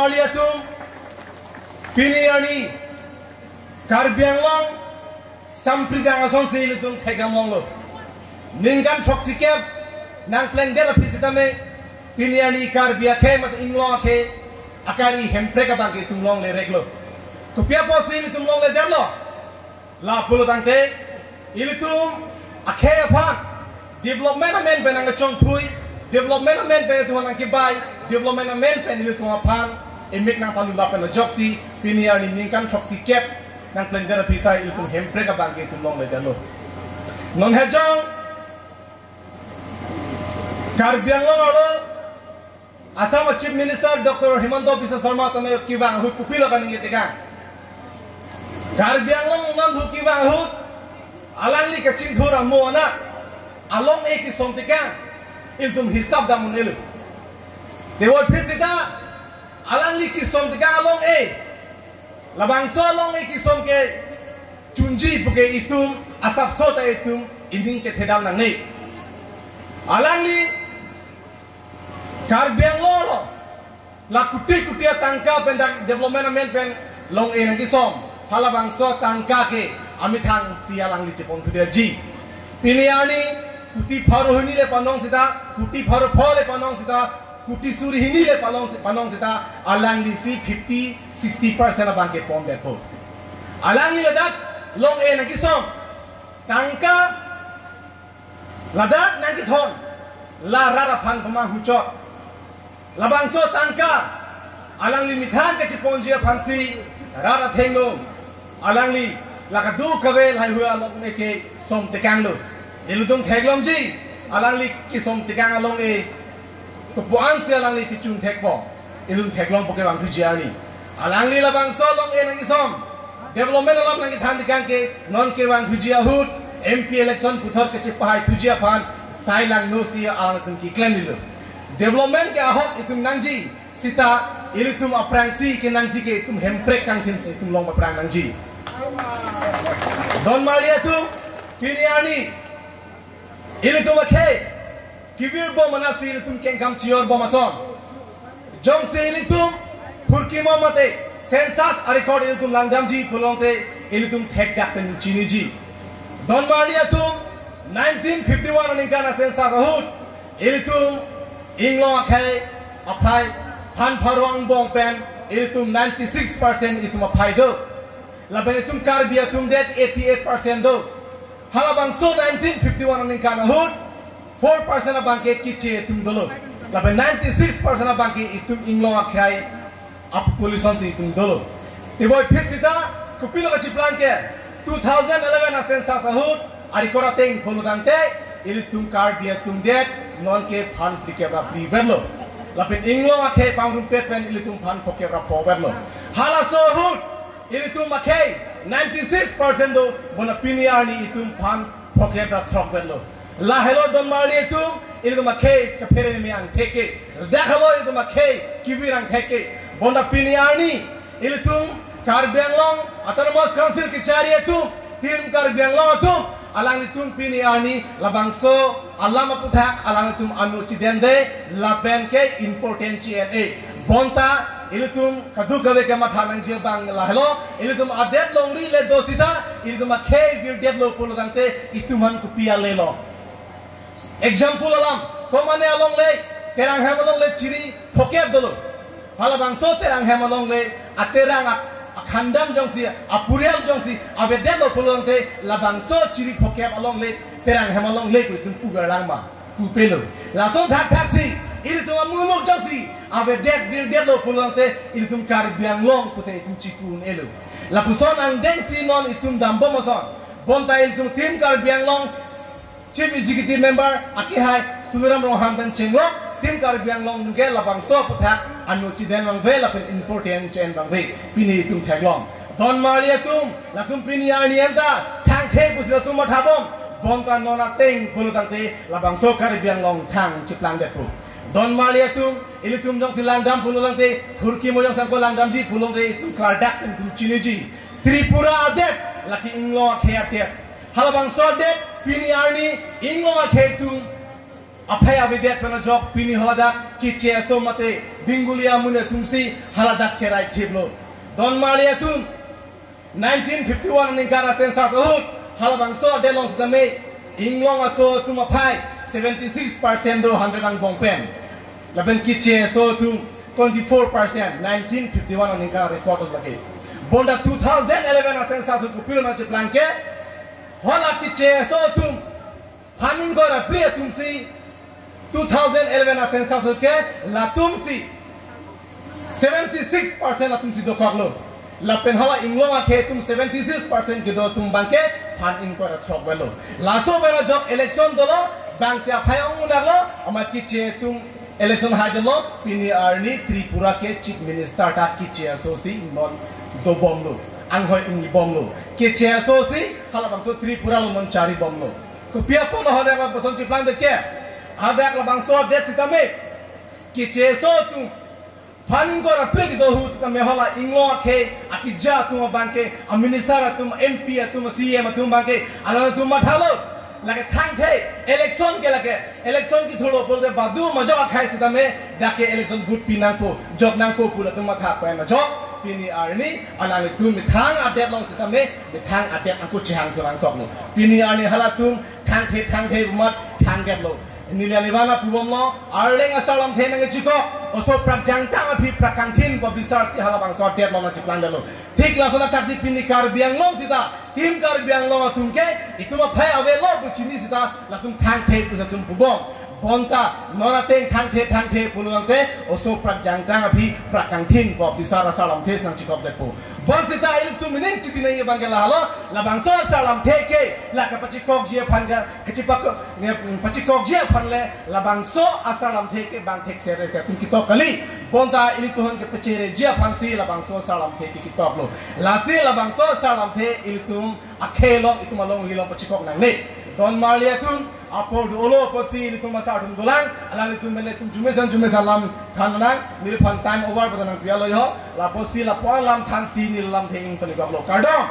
Malia tum Piniani Karbianglong Sampridang ason si tum Tegamong lo Ningan Foxicap Nang Plendera Pisitame Piniani Karbiake mat Inglong ke Akari Hempreka Banki tum long le reglo Kupia posi tum long le derlo La pulo tante ilitum Ake apa Development amen benang chong pui Development amen ben tuan ang kibay Development amen ben ilitum apan Emik nang talu lapan na joksi Piniani Ningan Foxicap Nang Plendera Pita ilitum Hempreka Banki tum long le derlo Non hejong Karbianglong alo Assam Chief Minister Dr. Himanta Biswa Sarma tane kibang hut pupilo kaning yetika Karbianglong nan hu kibang hut alangli ka chinghura mo na along e ki somtika iltum hisab damun elu dewa phitsita alangli ki somtika along e labangso along e ki somke chunji buke itum asap sota itum inding chethedal nang nei alangli Karbianglong la kuti tangka pendang development amen pen long e nang kisom halabang so tangka ke amitang sialang li chepon tu dia ji Piniani kuti pharo hini le panong sita kuti pharo phole panong sita kuti suri hini le panong sita alang li si 50-60% abang ke pom de po alang li ladak long e nang kisom tangka ladak nang kithon la rara phan pama huchok labang so tangka alang li mithan ke chiponjia phansi rara thenglo alang li lakadu kavel hai hua along ne ke som tekang lo eludong theglom ji alang li ki som tekang along e to buang se alang li pichun thekpo eludong theglom poke bang thujiani alang li labang so long e nang som development along nang than tekang ke non ke bang thujia hut MP election puthor ke chipahai thujia phan sailang no si alang tum ki claim lo development ke ahok itum nangji sita ilitum aprangsi ke nangji ke itum hemprek kang tin si itum long aprang nangji Don Malia tu Piniani ilitum akhe kibir bo manasi ilitum kengkam chior bo mason jong se ilitum furki momate census record ilitum langdamji pulongte ilitum thek dak pen chiniji Don Malia tu 1951 ningkana census ahut ilitum Inglong akhe apai pan parwang bong pen ilitum 96% ilitum apai do laban ilitum Karbia tum det 88% do halabang so 1951 aning kana hut 4% abang ke kiche tum dolo laban 96% abang ke itum Inglong akhe ap pollution si itum dolo tiboy phitsita kupilo ka chiplan ke 2011 census ahut arikora teng poludante ilitum Karbia tum det non ke phan tikebra priverlo lapin Inglong akhe pangrum pen ilitum phan pokebra poverlo hala so hut ilitum akhe 96% do bona Piniani itum phan pokebra throkverlo la hello Don Malia itum ilitum akhe kapere mi ang theke dekhalo ilitum akhe kibirang theke bona Piniani ilitum Karbianglong autonomous council ki chari itum tim Karbianglong itum alang itum Piniani labangso alama puthak alang itum anu chidende laben ke important CNA bonta ilitum kadu kave ke matha nang je bang la hello ilitum adet longri le dosita ilitum akhe vir det lo pologante ituman kupia le lo example alam komane along le terang hamalong le chiri phokep dolo hala bangso terang hamalong le aterang khandam jongsi apurial jongsi abedet lo pologante labangso chiri phokep along le terang hamalong le kutum pugarlang ma pupelo langsung thak si ilitum amulok jongsi abedet bir det lo pologante ilitum Karbianglong pute itum chikun elo lapuson ang dengsi non itum dambo moson bonta ilitum tim Karbianglong chief executive member akihai turam roham ben chenglok tim Karbianglong nuge labangso puthak anu chiden mang ve lapin important chen bang ve pini itum thaglong Don Malia tum latum Piniani enta thang the pusila tum mathabom bonta nona teng polutante labangso Karbianglong thang chiplang depu Don Malia tum ilitum jong silandam pululante furki mojong sangko langdam ji pulongte itum kardak itum chiniji Tripura adet laki Inglong akhe adet halabangso det Piniani Inglong akhe tum Apai abidet pena jok pini haladak kiche so mate bingulia mune tumsi haladak cerai thiblo. Don malia tum 1951 ni gara census uhut halabang so delong sedame inglong aso tum apai 76% do 100 ang bongpen. Laben kiche so tum 24% 1951 ni gara report lagi. Bonda 2011 census ku pilo na blanke hala kiche so tum paning gora play tumsi 2011 census ke la tumsi 76% la tumsi do kaglo la penhala inglonga ke tum 76% ke do tum banke pan in kora chok belo la so bela job election dolo bang se phayong unaglo ama kiche tum election haidolo pini arni Tripura ke chief minister ta kiche asosi non do bomlo anghoi ingi bomlo kiche asosi hala bang so Tripura lo non chari bomlo ko pia po no hode ba boson ti plan de ke adak la bang so det sitame kiche so tum paning gora plek do hut ka mehola inglo ke akija tum banke a minister tum MP tum CM tum banke ala tum mathalo lage thang the election ke lage election ki thodo bolde badu majo khai sitame dake election vote pinang ko jok nang ko pula tum matha pa na jok pini arni ala tum thang update long sitame thang update angko chihang tulang kok no pini arni hala tum thang the mat thang get lo Nilianibana pubomlo arleng asalam thenang chiko oso prakjang tang api prakangthin ko bisar si halabang so det lo na chiklang dalo thik la sona taxi pini kar biang long sita tim kar biang long atumke ituma phai ave lo buchini sita latung thang the pusa tum pubom bonta nona teng thang the pulungte oso prakjang tang api prakangthin ko bisar asalam thes nang chikop depo Bonsita ilu tu mening cipi na bangela halo labang so salam teke la kapachikok jia panga kacipak pachikok jia panle labang so asalam teke bang tek sere se tum kitok kali bonta ilu tuhan ke pecere jia pansi labang so salam teke kitok lo lasi labang so salam te ilu tum akhelo itu malong hilong pachikok nang ne don marlia tun apo dolo posi ilu tum masa dum dolang ala ilu tum mele tum jumesan lam thanang nil pan time over badanang pialo yo la posi la polam than si nilam thing tani gaklo kardom